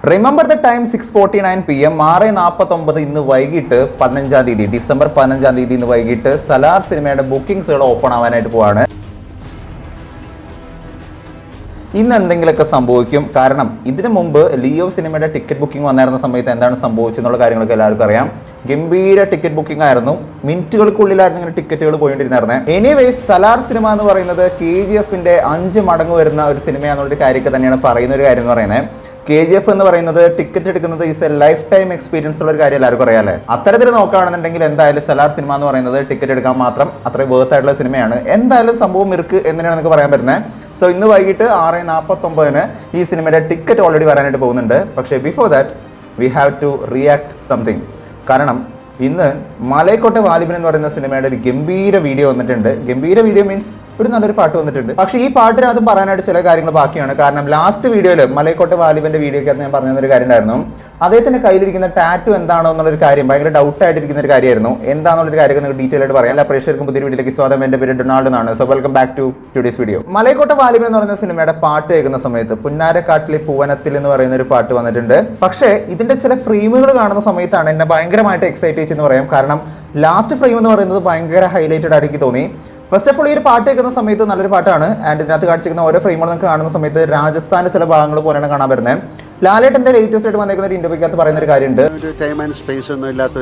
Remember the time 6:49 PM 6:49 ഇന്ന് വൈകിട്ട് 15-ാം തീയതി ഡിസംബർ 15-ാം തീയതി ഇന്ന് വൈകിട്ട് സലാർ സിനിമയുടെ ബുക്കിംഗ്സുകൾ ഓപ്പൺ ആവാനായിട്ട് പോവാണ്. ഇന്ന് എന്തെങ്കിലുമൊക്കെ സംഭവിക്കും. കാരണം ഇതിനു മുമ്പ് ലിയോ സിനിമയുടെ ടിക്കറ്റ് ബുക്കിംഗ് വന്നിരുന്ന സമയത്ത് എന്താണ് സംഭവിച്ചെന്നുള്ള കാര്യങ്ങളൊക്കെ എല്ലാവർക്കും അറിയാം. ഗംഭീര ടിക്കറ്റ് ബുക്കിംഗ് ആയിരുന്നു. മിനിറ്റുകൾക്കുള്ളിലായിരുന്നു ഇങ്ങനെ ടിക്കറ്റുകൾ പോയിട്ടിരുന്നായിരുന്നത്. എനിവേസ് സലാർ സിനിമ എന്ന് പറയുന്നത് KGFന്റെ 5 മടങ്ങ് വരുന്ന ഒരു സിനിമയാണെന്നുള്ളൊരു കാര്യമൊക്കെ തന്നെയാണ് പറയുന്ന ഒരു കാര്യം എന്ന് പറയുന്നത്. KGF എന്ന് പറയുന്നത് ടിക്കറ്റ് എടുക്കുന്നത് is A life time experience ഉള്ള ഒരു കാര്യം എല്ലാവർക്കും അറിയാമല്ലേ. അത്തരത്തിൽ നോക്കുകയാണെന്നുണ്ടെങ്കിൽ എന്തായാലും സലാർ സിനിമ എന്ന് പറയുന്നത് ടിക്കറ്റ് എടുക്കാൻ മാത്രം അത്രയും വേർത്ത് ആയിട്ടുള്ള സിനിമയാണ്. എന്തായാലും സംഭവം ഇருக்கு എന്നാണ് നമുക്ക് പറയാൻ പറ്റുന്നത്. സോ ഇന്ന് വൈകിട്ട് 6:49 ഈ സിനിമയുടെ ടിക്കറ്റ് ഓൾറെഡി വരാനായിട്ട് പോകുന്നുണ്ട്. പക്ഷേ before that we have to react something. കാരണം ഇന്ന് മലൈക്കോട്ടെ വാലിബൻ എന്ന് പറയുന്ന സിനിമയുടെ ഒരു ഗംഭീര വീഡിയോ വന്നിട്ടുണ്ട്. ഗംഭീര വീഡിയോ മീൻസ് ഒരു നല്ലൊരു പാട്ട് വന്നിട്ടുണ്ട്. പക്ഷേ ഈ പാട്ടിനകത്ത് പറയാനായിട്ട് ചില കാര്യങ്ങൾ ബാക്കിയാണ്. കാരണം ലാസ്റ്റ് വീഡിയോയിൽ മലൈക്കോട്ടെ വാലിബന്റെ വീഡിയോക്കകത്ത് ഞാൻ പറഞ്ഞൊരു കാര്യം ഉണ്ടായിരുന്നു. അദ്ദേഹത്തിന്റെ കയ്യിലിരിക്കുന്ന ടാറ്റു എന്താണോ എന്നുള്ളൊരു കാര്യം ഭയങ്കര ഡൗട്ട് ആയിട്ടിരിക്കുന്ന ഒരു കാര്യമായിരുന്നു. എന്താണെന്നുള്ളൊരു കാര്യം നിങ്ങൾക്ക് ഡീറ്റെയിൽ ആയിട്ട് പറയാം. എല്ലാ പ്രേക്ഷകർക്കും പുതിയ വീഡിയോയിലേക്ക് സ്വാഗതം. എൻ്റെ പേര് ഡൊണാൾഡ് എന്നാണ്. So welcome back to today's video. Malaikottai Vaaliban എന്ന് പറയുന്ന സിനിമയുടെ പാട്ട് കേൾക്കുന്ന സമയത്ത് പുന്നാരക്കാട്ടിലെ പൂവനത്തിൽ എന്ന് പറയുന്ന ഒരു പാട്ട് വന്നിട്ടുണ്ട്. പക്ഷേ ഇതിന്റെ ചില ഫ്രെയിമുകൾ കാണുന്ന സമയത്താണ് എന്നെ ഭയങ്കരമായിട്ട് എക്സൈറ്റ് എന്ന് പറയാം. കാരണം ലാസ്റ്റ് ഫ്രെയിം എന്ന് പറയുന്നത് ഭയങ്കര ഹൈലൈറ്റഡ് ആയിട്ട് എനിക്ക് തോന്നി. ഫസ്റ്റ് ഓഫ് ഓൾ ഈ ഒരു പാട്ട് കേൾക്കുന്ന സമയത്ത് നല്ലൊരു പാട്ടാണ്. ആൻഡ് ഇതിനകത്ത് കാണിച്ചിരിക്കുന്ന ഓരോ ഫ്രെയിമുകൾ നമുക്ക് കാണുന്ന സമയത്ത് രാജസ്ഥാന്റെ ചില ഭാഗങ്ങൾ പോലെയാണ് കാണാൻ വരുന്നത്. ലാലേട്ടന്റെ ലേറ്റസ്റ്റ് ആയിട്ട് വന്നിരിക്കുന്ന ഒരു ഇന്റർവ്യൂക്കകത്ത് പറയുന്ന ഒരു കാര്യമുണ്ട്. ടൈം ആൻഡ് സ്പേസ് ഒന്നും ഇല്ലാത്ത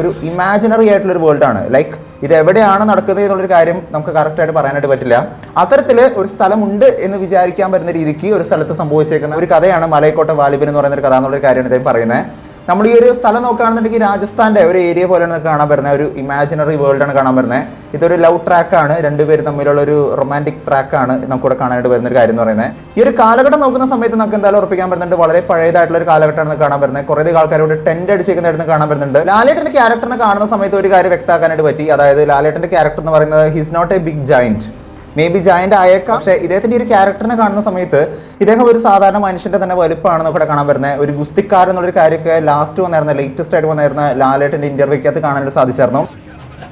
ഒരു ഇമാജിനറി ആയിട്ടുള്ള ഒരു വേൾഡ് ആണ്. ലൈക്ക് ഇത് എവിടെയാണ് നടക്കുന്നത് എന്നുള്ളൊരു കാര്യം നമുക്ക് കറക്റ്റ് ആയിട്ട് പറയാനായിട്ട് പറ്റില്ല. അത്തരത്തിൽ ഒരു സ്ഥലമുണ്ട് എന്ന് വിചാരിക്കാൻ പറ്റുന്ന രീതിക്ക് ഒരു സ്ഥലത്ത് സംഭവിച്ചേക്കുന്ന ഒരു കഥയാണ് മലൈക്കോട്ടെ വാലിബൻ എന്ന് പറയുന്ന ഒരു കഥ എന്നുള്ളൊരു കാര്യമാണ് ഇദ്ദേഹം പറയുന്നത്. നമ്മൾ ഈ ഒരു സ്ഥലം നോക്കുകയാണെന്നുണ്ടെങ്കിൽ രാജസ്ഥാന്റെ ഒരു ഏരിയ പോലെയാണ് കാണാൻ വരുന്നത്. ഒരു ഇമാജിനറി വേൾഡാണ് കാണാൻ വരുന്നത്. ഇതൊരു ലവ് ട്രാക്കാണ്. രണ്ടുപേരും തമ്മിലുള്ള ഒരു റൊമാൻറ്റിക് ട്രാക്കാണ് നമുക്കിവിടെ കാണാനായിട്ട് വരുന്ന ഒരു കാര്യം എന്ന് പറയുന്നത്. ഈ ഒരു കാലഘട്ടം നോക്കുന്ന സമയത്ത് നമുക്ക് എന്തായാലും ഉറപ്പിക്കാൻ പറ്റുന്നുണ്ട് വളരെ പഴയതായിട്ടുള്ള ഒരു കാലഘട്ടമാണ് കാണാൻ വരുന്നത്. കുറേ ആൾക്കാരോട് ടെന്റ് അടിച്ചേക്കുന്നതായിട്ട് കാണാൻ വരുന്നുണ്ട്. ലാലേട്ടന്റെ ക്യാരക്ടറിനെ കാണുന്ന സമയത്ത് ഒരു കാര്യം വ്യക്തമാക്കാനായിട്ട് പറ്റി. അതായത് ലാലേട്ടന്റെ ക്യാരക്ടർ എന്ന് പറയുന്നത് his not a big giant. May be giant ആയേക്കാം. പക്ഷേ ഇദ്ദേഹത്തിന്റെ ഒരു ക്യാരക്ടറിനെ കാണുന്ന സമയത്ത് ഇദ്ദേഹം ഒരു സാധാരണ മനുഷ്യന്റെ തന്നെ വലുപ്പമാണ് ഇവിടെ കാണാൻ വരുന്നത്. ഒരു ഗുസ്തിക്കാരൻ എന്നുള്ളൊരു കാര്യമൊക്കെ ലാസ്റ്റ് വന്നിരുന്ന ലേറ്റസ്റ്റ് ആയിട്ട് വന്നിരുന്ന ലാലേട്ടന്റെ ഇന്റർവ്യൂക്കകത്ത് കാണാനായിട്ട് സാധിച്ചായിരുന്നു.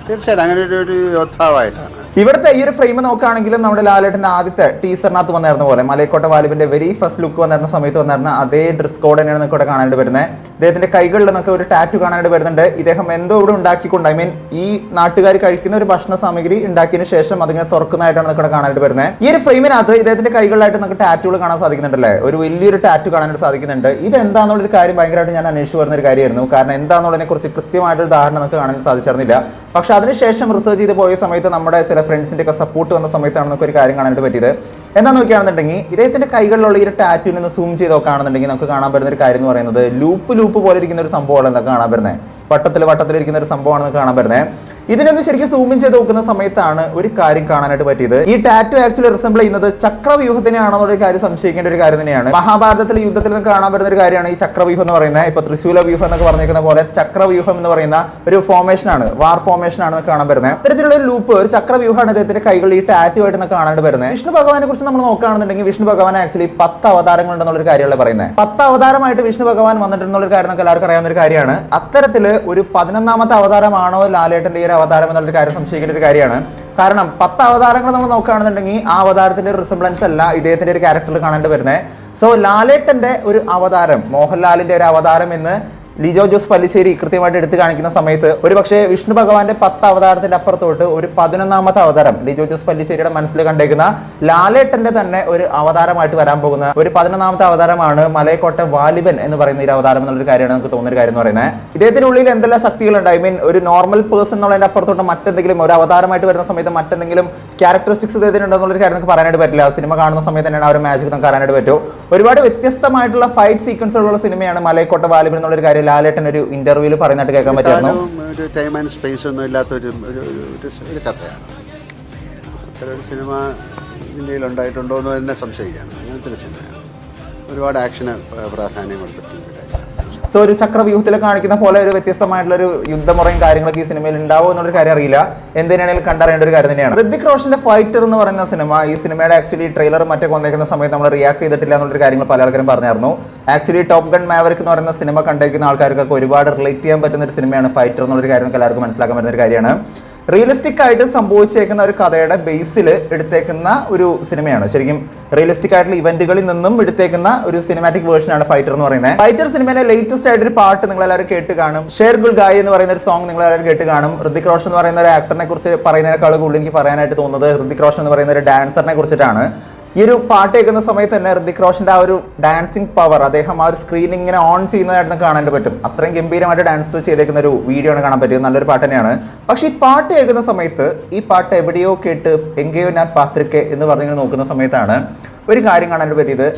തീർച്ചയായിട്ടും അങ്ങനെ ഒരു യോദ്ധാവായിട്ടാണ് ഇവിടുത്തെ ഈ ഒരു ഫ്രെയിം നോക്കുകയാണെങ്കിലും നമ്മുടെ ലാലേട്ടന്റെ ആദ്യത്തെ ടീസറിനകത്ത് വന്നിരുന്ന പോലെ മലൈക്കോട്ടെ വാലിബന്റെ വെരി ഫസ്റ്റ് ലുക്ക് വന്നിരുന്ന സമയത്ത് വന്നിരുന്ന അതേ ഡ്രസ് കോഡ് തന്നെയാണ് നമുക്ക് ഇവിടെ കാണാനായിട്ട് വരുന്നത്. ഇദ്ദേഹത്തിന്റെ കൈകളിൽ നിന്നൊക്കെ ഒരു ടാറ്റു കാണാനായിട്ട് വരുന്നുണ്ട്. ഇദ്ദേഹം എന്തോ ഇവിടെ ഉണ്ടാക്കിക്കൊണ്ട് ഈ നാട്ടുകാർ കഴിക്കുന്ന ഒരു ഭക്ഷണ സാമഗ്രി ഉണ്ടാക്കിയതിനു ശേഷം അതിങ്ങനെ തുറക്കുന്നതായിട്ടാണ് നമുക്ക് ഇവിടെ കാണാനായിട്ട് വരുന്നത്. ഈ ഒരു ഫ്രെയിമിനകത്ത് ഇദ്ദേഹത്തിന്റെ കൈകളിലായിട്ട് നമുക്ക് ടാറ്റുകൾ കാണാൻ സാധിക്കുന്നുണ്ടല്ലേ. ഒരു വലിയൊരു ടാറ്റു കാണാനായിട്ട് സാധിക്കുന്നുണ്ട്. ഇത് എന്താണെന്നുള്ളൊരു കാര്യം ഭയങ്കരമായിട്ട് ഞാൻ അന്വേഷിച്ച് വരുന്ന ഒരു കാര്യമായിരുന്നു. കാരണം എന്താണെന്നുള്ളതിനെ കുറിച്ച് കൃത്യമായിട്ടൊരു ധാരണ നമുക്ക് കാണാൻ സാധിച്ചിരുന്നില്ല. പക്ഷെ അതിനുശേഷം റിസർച്ച് ചെയ്ത് പോയ സമയത്ത് നമ്മുടെ ചില ഫ്രണ്ട്സിന്റെ ഒക്കെ സപ്പോർട്ട് വന്ന സമയത്താണ് നമുക്ക് ഒരു കാര്യം കാണാനായിട്ട് പറ്റിയത്. എന്താ നോക്കുകയാണെന്നുണ്ടെങ്കിൽ ഇദ്ദേഹത്തിന്റെ കൈകളിലുള്ള ഈ ഒരു ടാറ്റുവിൽ നിന്ന് സൂം ചെയ്ത് നോക്കുകയാണെന്നുണ്ടെങ്കിൽ നമുക്ക് കാണാൻ പറ്റുന്ന ഒരു കാര്യം എന്ന് പറയുന്നത് ലൂപ്പ് പോലെ ഇരിക്കുന്ന ഒരു സംഭവമാണ് എന്നൊക്കെ കാണാൻ വരുന്നത്. വട്ടത്തിലിരിക്കുന്ന ഒരു സംഭവമാണ് കാണാൻ വരുന്നത്. ഇതിനൊന്ന് ശരിക്കും സൂമിൻ ചെയ്ത് നോക്കുന്ന സമയത്താണ് ഒരു കാര്യം കാണാനായിട്ട് പറ്റിയത്. ഈ ടാറ്റു ആക്ച്വലി റിസംബിൾ ചെയ്യുന്നത് ചക്രവ്യൂഹത്തിനെയാണെന്നുള്ള കാര്യം സംശയിക്കേണ്ട ഒരു കാര്യം തന്നെയാണ്. മഹാഭാരതത്തിലെ യുദ്ധത്തിൽ നിന്ന് കാണാൻ വരുന്ന ഒരു കാര്യമാണ് ഈ ചക്രവ്യൂഹം എന്ന് പറയുന്നത്. ഇപ്പൊ തൃശൂല വ്യൂഹം എന്നൊക്കെ പറഞ്ഞിരിക്കുന്ന പോലെ ചക്രവ്യൂഹം എന്ന് പറയുന്ന ഒരു ഫോർമേഷൻ ആണ്, വാർ ഫോർമേഷൻ ആണ് കാണാൻ വരുന്നത്. ഇത്തരത്തിലുള്ള ഒരു ലൂപ്പ്, ഒരു ചക്രവ്യൂഹമാണ് അദ്ദേഹത്തിന്റെ കൈകളിൽ ഈ ടാറ്റു ആയിട്ട് കാണാനായിട്ട് വരുന്നത്. വിഷ്ണു ഭഗവാനെ കുറിച്ച് നമ്മൾ നോക്കുകയാണെന്നുണ്ടെങ്കിൽ വിഷ്ണു ഭഗവാൻ ആക്ച്വലി 10 അവതാരങ്ങൾ ഉണ്ടെന്നുള്ള കാര്യമാണ് പറയുന്നത്. 10 അവതാരമായിട്ട് വിഷ്ണു ഭഗവാൻ വന്നിട്ടുള്ള ഒരു കാര്യം നമുക്ക് എല്ലാവർക്കും അറിയാവുന്ന ഒരു കാര്യമാണ്. അത്തരത്തില് ഒരു 11ാമത്തെ അവതാരമാണോ ലാലേട്ടന്റെ ഈ ഒരു അവതാരം എന്നുള്ളൊരു കാര്യം സംശയിക്കേണ്ട ഒരു കാര്യമാണ്. കാരണം 10 അവതാരങ്ങൾ നമ്മൾ നോക്കുകയാണെന്നുണ്ടെങ്കിൽ ആ അവതാരത്തിന്റെ റിസംബ്ലൻസ് അല്ല ഇദ്ദേഹത്തിന്റെ ഒരു ക്യാരക്ടറിൽ കാണാണ്ട് വരുന്നത്. സോ ലാലേട്ടന്റെ ഒരു അവതാരം, മോഹൻലാലിന്റെ ഒരു അവതാരം എന്ന് ലിജോ ജോസ് പല്ലിശ്ശേരി കൃത്യമായിട്ട് എടുത്തു കാണിക്കുന്ന സമയത്ത് ഒരു പക്ഷേ വിഷ്ണു ഭഗവാന്റെ 10 അവതാരത്തിന്റെ അപ്പുറത്തോട്ട് ഒരു 11ാമത്തെ അവതാരം ലിജോ ജോസ് പല്ലിശ്ശേരിയുടെ മനസ്സിൽ കണ്ടേക്കുന്ന ലാലേട്ടന്റെ തന്നെ ഒരു അവതാരമായിട്ട് വരാൻ പോകുന്ന ഒരു 11ാമത്തെ അവതാരമാണ് മലൈക്കോട്ടെ വാലിബൻ എന്ന് പറയുന്ന ഈ അവതാരം എന്നുള്ളൊരു കാര്യമാണ് നമുക്ക് തോന്നുന്ന ഒരു കാര്യം എന്ന് പറയുന്നത്. ഇദ്ദേഹത്തിന്റെ ഉള്ളിൽ എന്തെല്ലാം ശക്തികളുണ്ട്, ഒരു നോർമൽ പേഴ്സൺ എന്നുള്ളതിന്റെ അപ്പുറത്തോട്ട് മറ്റെന്തെങ്കിലും ഒരു അവതാരമായിട്ട് വരുന്ന സമയത്ത് മറ്റെന്തെങ്കിലും ക്യാരക്ടറിസ്റ്റിക്സ് ഇദ്ദേഹത്തിനുണ്ടെന്നുള്ളൊരു കാര്യം നമുക്ക് പറയാനായിട്ട് പറ്റില്ല. സിനിമ കാണുന്ന സമയത്ത് തന്നെയാണ് ആ ഒരു മാജിക് നമുക്ക് കാണാനായിട്ട് പറ്റും. ഒരുപാട് വ്യത്യസ്തമായിട്ടുള്ള ഫൈറ്റ് സീക്വൻസുകളുള്ള സിനിമയാണ് മലൈക്കോട്ടെ വാലിബൻ എന്നുള്ളൊരു കാര്യം ലാലേട്ടൻ ഒരു ഇന്റർവ്യൂവിൽ പറയുന്നതായിട്ട് കേൾക്കാൻ പറ്റുമായിരുന്നു. ടൈം ആൻഡ് സ്പേസ് ഒന്നും ഇല്ലാത്ത ഒരു കഥയാണ്. അത്തരൊരു സിനിമ ഇന്ത്യയിൽ ഉണ്ടായിട്ടുണ്ടോ എന്ന് തന്നെ സംശയിക്കാം. അങ്ങനത്തെ ഒരു സിനിമയാണ്. ഒരുപാട് ആക്ഷന് പ്രാധാന്യം കൊടുത്തിട്ടുണ്ട്. സോ ഒരു ചക്രവ്യൂഹത്തിൽ കാണിക്കുന്ന പോലെ ഒരു വ്യത്യസ്തമായിട്ടുള്ള ഒരു യുദ്ധമുറയും കാര്യങ്ങളൊക്കെ ഈ സിനിമയിൽ ഉണ്ടാവും എന്നുള്ളൊരു കാര്യം അറിയില്ല. എന്തിനാണെങ്കിലും കണ്ടറിയേണ്ട ഒരു കാര്യം തന്നെയാണ്. ഋതിക് റോഷന്റെ ഫൈറ്റർ എന്ന് പറയുന്ന സിനിമ, ഈ സിനിമയുടെ ആക്ച്വലി ട്രെയിലർ മറ്റൊക്കെ വന്നേക്കുന്ന സമയത്ത് നമ്മൾ റിയാക്ട് ചെയ്തിട്ടില്ല എന്നുള്ളൊരു കാര്യങ്ങൾ പല ആൾക്കാരും പറഞ്ഞായിരുന്നു. ആക്ച്വലി ടോപ്പ് ഗൺ മാവറിക് എന്ന് പറയുന്ന സിനിമ കണ്ടിരിക്കുന്ന ആൾക്കാർക്കൊക്കെ ഒരുപാട് റിലേറ്റ് ചെയ്യാൻ പറ്റുന്ന ഒരു സിനിമയാണ് ഫൈറ്റർ എന്നുള്ളൊരു കാര്യം നമുക്ക് എല്ലാവർക്കും മനസ്സിലാക്കാൻ പറ്റുന്ന ഒരു കാര്യമാണ്. റിയലിസ്റ്റിക് ആയിട്ട് സംഭവിച്ചേക്കുന്ന ഒരു കഥയുടെ ബേസിൽ എടുത്തേക്കുന്ന ഒരു സിനിമയാണ്. ശരിക്കും റിയലിസ്റ്റിക് ആയിട്ടുള്ള ഇവന്റുകളിൽ നിന്നും എടുത്തേക്കുന്ന ഒരു സിനിമാറ്റിക് വേർഷനാണ് ഫൈറ്റർ എന്ന് പറയുന്നത്. ഫൈറ്റർ സിനിമയിലെ ലേറ്റസ്റ്റ് ആയിട്ടൊരു പാട്ട് നിങ്ങൾ എല്ലാവരും കേട്ട് കാണും. ഷേർ ഗുൽ ഗായ് എന്ന് പറയുന്ന ഒരു സോങ് നിങ്ങൾ എല്ലാവരും കേട്ട് കാണും. ഹൃതിക് റോഷൻ എന്ന് പറയുന്ന ഒരു ആക്ടറിനെ കുറിച്ച് പറയുന്നതിനേക്കാൾ കൂടുതൽ എനിക്ക് പറയാനായിട്ട് തോന്നുന്നത് ഹൃതിക് റോഷൻ എന്ന് പറയുന്ന ഒരു ഡാൻസറിനെ കുറിച്ചിട്ടാണ്. ഈ ഒരു പാട്ട് കേൾക്കുന്ന സമയത്ത് തന്നെ ഹൃതിക് റോഷന്റെ ആ ഒരു ഡാൻസിങ് പവർ, അദ്ദേഹം ആ ഒരു സ്ക്രീൻ ഇങ്ങനെ ഓൺ ചെയ്യുന്നതായിട്ട് കാണാൻ പറ്റും. അത്രയും ഗംഭീരമായിട്ട് ഡാൻസ് ചെയ്തേക്കുന്ന ഒരു വീഡിയോ ആണ് കാണാൻ പറ്റിയത്. നല്ലൊരു പാട്ട് തന്നെയാണ്. പക്ഷേ ഈ പാട്ട് കേൾക്കുന്ന സമയത്ത് ഈ പാട്ട് എവിടെയോ കേട്ട് എങ്കയോ ഞാൻ പാത്രിക്കെ എന്ന് പറഞ്ഞിങ്ങനെ നോക്കുന്ന സമയത്താണ് ഒരു കാര്യം കാണാൻ പറ്റിയത്.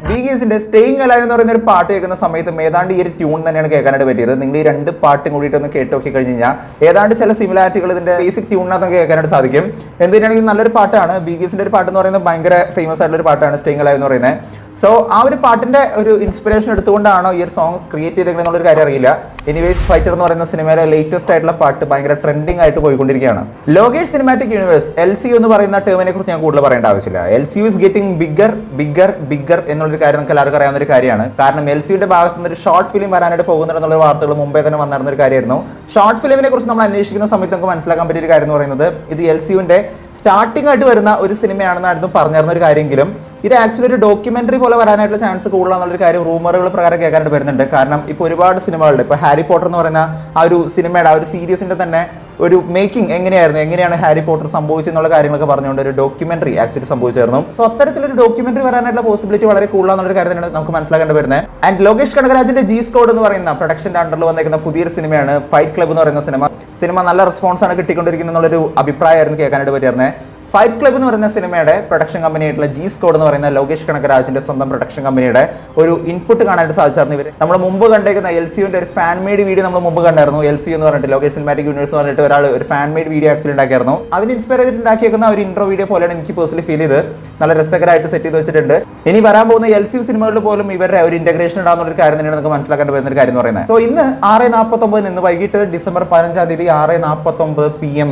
ബീഗീസിന്റെ സ്റ്റേയിങ് അലൈവ് എന്ന് പറയുന്ന ഒരു പാട്ട് കേൾക്കുന്ന സമയത്ത് ഏതാണ്ട് ഈ ഒരു ട്യൂൺ തന്നെയാണ് കേൾക്കാനായിട്ട് പറ്റിയത്. നിങ്ങൾ ഈ രണ്ട് പാട്ടും കൂടിയിട്ട് ഒന്ന് കേട്ട് നോക്കി കഴിഞ്ഞ് കഴിഞ്ഞാൽ ഏതാണ്ട് ചില സിമിലാരിറ്റികൾ ഇതിന്റെ ബേസിക് ട്യൂണിനകത്ത് കേൾക്കാനായിട്ട് സാധിക്കും. എന്തിനാണെങ്കിൽ നല്ലൊരു പാട്ടാണ്. ബീഗീസിന്റെ ഒരു പാട്ട് എന്ന് പറയുന്നത് ഭയങ്കര ഫേമസ് ആയിട്ടുള്ള ഒരു പാട്ടാണ് സ്റ്റേയിങ് അലൈവ് എന്ന് പറയുന്നത്. സോ ആ ഒരു പാട്ടിന്റെ ഒരു ഇൻസ്പിറേഷൻ എടുത്തുകൊണ്ടാണോ ഈ ഒരു സോങ് ക്രിയേറ്റ് ചെയ്തേക്കുന്നത് എന്നുള്ളൊരു കാര്യം അറിയില്ല. എനിവേസ് ഫൈറ്റർ എന്ന് പറയുന്ന സിനിമയിലെ ലേറ്റസ്റ്റ് ആയിട്ടുള്ള പാട്ട് ഭയങ്കര ട്രെൻഡിങ് ആയിട്ട് പോയിക്കൊണ്ടിരിക്കുകയാണ്. ലോകേഷ് സിനിമാറ്റിക് യൂണിവേഴ്സ് LCU എന്ന് പറയുന്ന ടേമിനെ കുറിച്ച് ഞാൻ കൂടുതൽ പറയേണ്ട ആവശ്യമില്ല. LCU ഇസ് ഗെറ്റിംഗ് ബിഗർ എന്നുള്ളൊരു കാര്യം നമുക്ക് എല്ലാവർക്കും അറിയാവുന്ന ഒരു കാര്യമാണ്. കാരണം LCUന്റെ ഭാഗത്ത് നിന്ന് ഒരു ഷോർട്ട് ഫിലിം വരാനായിട്ട് പോകുന്നുണ്ടെന്നുള്ള വാർത്തകൾ മുമ്പേ തന്നെ വന്നിരുന്ന ഒരു കാര്യമായിരുന്നു. ഷോർട്ട് ഫിലിമിനെ കുറിച്ച് നമ്മൾ അന്വേഷിക്കുന്ന സമയത്ത് നമുക്ക് മനസ്സിലാക്കാൻ പറ്റിയ ഒരു കാര്യം എന്ന് പറയുന്നത് ഇത് LCUന്റെ സ്റ്റാർട്ടിംഗ് ആയിട്ട് വരുന്ന ഒരു സിനിമയാണെന്നായിരുന്നു പറഞ്ഞിരുന്ന ഒരു കാര്യമെങ്കിലും ഇത് ആക്ച്വലി ഒരു ഡോക്യുമെന്ററി പോലെ വരാനായിട്ടുള്ള ചാൻസ് കൂടുതലാണെന്നുള്ളൊരു കാര്യം റൂമറുകൾ പ്രകാരം കേൾക്കാനായിട്ട് വരുന്നുണ്ട്. കാരണം ഇപ്പോൾ ഒരുപാട് സിനിമകളുടെ ഇപ്പോൾ ഹാരി പോട്ടർ എന്ന് പറയുന്ന ആ ഒരു സിനിമയുടെ ആ ഒരു സീരീസിന്റെ തന്നെ ഒരു മേക്കിംഗ് എങ്ങനെയാണ് ഹാരി പോട്ടർ സംഭവിച്ചെന്നുള്ള കാര്യങ്ങളൊക്കെ പറഞ്ഞുകൊണ്ട് ഒരു ഡോക്യുമെന്ററി ആക്ച്വലി സംഭവിച്ചായിരുന്നു. സോ അത്തരത്തിലൊരു ഡോക്യുമെന്ററി വരാനായിട്ടുള്ള പോസിബിലിറ്റി വളരെ കൂടുതലാണെന്നൊരു കാര്യം തന്നെ നമുക്ക് മനസ്സിലാക്കേണ്ടി വരുന്നത്. ആൻഡ് ലോകേഷ് കനകരാജിന്റെ ജി സ്കോഡ് എന്ന് പറയുന്ന പ്രൊഡക്ഷന്റെ അണ്ടറിൽ വന്നേക്കുന്ന പുതിയൊരു സിനിമയാണ് ഫൈറ്റ് ക്ലബ് എന്ന് പറയുന്ന സിനിമ നല്ല റെസ്പോൺസ് ആണ് കിട്ടിക്കൊണ്ടിരിക്കുന്നത് എന്നുള്ളൊരു അഭിപ്രായമായിരുന്നു കേൾക്കാനായിട്ട് പറ്റിയിരുന്നത്. ഫൈറ്റ് ക്ലബ് എന്ന് പറയുന്ന സിനിമയുടെ പ്രൊഡക്ഷൻ കമ്പനിയായിട്ടുള്ള ജി സ്കോഡ് എന്ന് പറയുന്ന ലോകേഷ് കനകരാജിന്റെ സ്വന്തം പ്രൊഡക്ഷൻ കമ്പനിയുടെ ഒരു ഇൻപുട്ട് കാണാനായിട്ട് സാധിച്ചായിരുന്നു. ഇവർ നമ്മൾ മുമ്പ് കണ്ടേക്കുന്ന LCUന്റെ ഒരു ഫാൻ മെയ്ഡ് വീഡിയോ നമ്മൾ മുമ്പ് കണ്ടായിരുന്നു. LCU എന്ന് പറഞ്ഞിട്ട് ലോകേഷ് സിനിമാറ്റിക് യൂണിവേഴ്സ് എന്ന് പറഞ്ഞിട്ട് ഒരാൾ ഒരു ഫാൻ മെയ്ഡ് വീഡിയോ ആക്ച്വലി ഉണ്ടാക്കിയായിരുന്നു. അതിന് ഇൻസ്പയർ ചെയ്തിട്ട് ഉണ്ടാക്കിയേക്കുന്ന ഒരു ഇൻട്രോ വീഡിയോ പോലെയാണ് എനിക്ക് പേഴ്സണലി ഫീൽ ചെയ്ത്. നല്ല രസകരമായിട്ട് സെറ്റ് ചെയ്ത് വെച്ചിട്ടുണ്ട്. ഇനി വരാൻ പോകുന്ന LCU സിനിമകളിൽ പോലും ഇവരുടെ ഒരു ഇന്റഗ്രേഷൻ ഉണ്ടാകുന്ന ഒരു കാര്യം തന്നെയാണ് നമുക്ക് മനസ്സിലാക്കേണ്ടി വരുന്ന ഒരു കാര്യം എന്ന് പറയുന്നത്. സോ ഇന്ന് 6:49 ഇന്ന് വൈകിട്ട് ഡിസംബർ 15 തീയതി 6:49 PM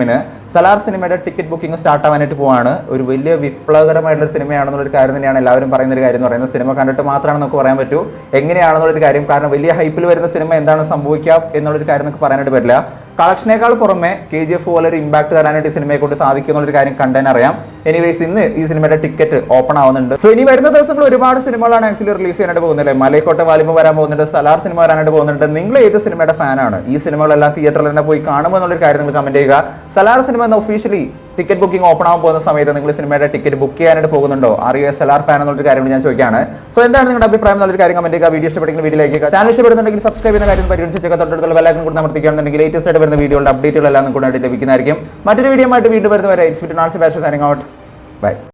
സലാർ സിനിമയുടെ ടിക്കറ്റ് ബുക്കിംഗ് സ്റ്റാർട്ട് ആവാനായിട്ട് പോവാണ്. ഒരു വലിയ വിപ്ലവകരമായിട്ടുള്ള സിനിമയാണെന്നുള്ളൊരു കാര്യം തന്നെയാണ് എല്ലാവരും പറയുന്ന ഒരു കാര്യം എന്ന് പറയുന്നത്. സിനിമ കണ്ടിട്ട് മാത്രമാണ് നമുക്ക് പറയാൻ പറ്റൂ എങ്ങനെയാണെന്നുള്ളൊരു കാര്യം. കാരണം വലിയ ഹൈപ്പിൽ വരുന്ന സിനിമ എന്താണ് സംഭവിക്കുക എന്നുള്ളൊരു കാര്യം നമുക്ക് പറയാനായിട്ട് പറ്റില്ല. കളക്ഷനേക്കാൾ പുറമെ KGF പോലെ ഒരു ഇമ്പാക്ട് തരാനായിട്ട് ഈ സിനിമയെ കൊണ്ട് സാധിക്കും എന്നുള്ളൊരു കാര്യം കണ്ടതിന് അറിയാം. എനിവേസ് ഇന്ന് ഈ സിനിമയുടെ ടിക്കറ്റ് ഓപ്പൺ ആവുന്നുണ്ട്. സോ ഇനി വരുന്ന ദിവസങ്ങൾ ഒരുപാട് സിനിമകളാണ് ആക്ച്വലി റിലീസ് ചെയ്യാനായിട്ട് പോകുന്നില്ലേ. മലൈക്കോട്ടെ വാലിബ വരാൻ പോകുന്നുണ്ട്, സലാർ സിനിമ വരാനായിട്ട് പോകുന്നുണ്ട്. നിങ്ങൾ ഏത് സിനിമയുടെ ഫാനാണ്? ഈ സിനിമകളെല്ലാം തിയേറ്ററിൽ തന്നെ പോയി കാണുമോ എന്നുള്ളൊരു കാര്യം നിങ്ങൾ കമന്റ് ചെയ്യുക. സലാർ സിനിമ എന്ന ഒഫീഷ്യലി ടിക്കറ്റ് ബുക്കിംഗ് ഓപ്പൺ ആവാൻ പോകുന്ന സമയത്ത് നിങ്ങൾ സിനിമയുടെ ടിക്കറ്റ് ബുക്ക് ചെയ്യാനായിട്ട് പോകുന്നുണ്ടോ? SLR ഫാൻ എന്നുള്ളൊരു കാര്യം ഞാൻ ചോദിക്കുകയാണ്. സോ എന്താണ് നിങ്ങളുടെ അഭിപ്രായം എന്നുള്ളൊരു കാര്യം കമന്റ് ചെയ്യുക. വീഡിയോ ഇഷ്ടപ്പെട്ടെങ്കിൽ വീഡിയോ ലൈക്ക് ചെയ്യുക. ചാനൽ ഇഷ്ടപ്പെടുന്നുണ്ടെങ്കിൽ സബ്സ്ക്രൈബ് ചെയ്യുന്ന കാര്യം പരിഗണിച്ച് തൊട്ടടുത്തുള്ള ബെല്ലൈക്കൺ കൂടി അമർത്തിക്കുകയാണെന്നുണ്ടെങ്കിൽ ലേറ്റസ്റ്റ് ആയിട്ട് വരുന്ന വീഡിയോയുടെ അപ്ഡേറ്റുകളെല്ലാം നിങ്ങൾക്ക് ലഭിക്കുന്നതായിരിക്കും. മറ്റൊരു വീഡിയോ ആയിട്ട് വീണ്ടും വരുന്നവരെ ഇറ്റ്സ് വിത്ത് നാൾസി ബാഷ് സൈനിങ് ഔട്ട്. ബൈ.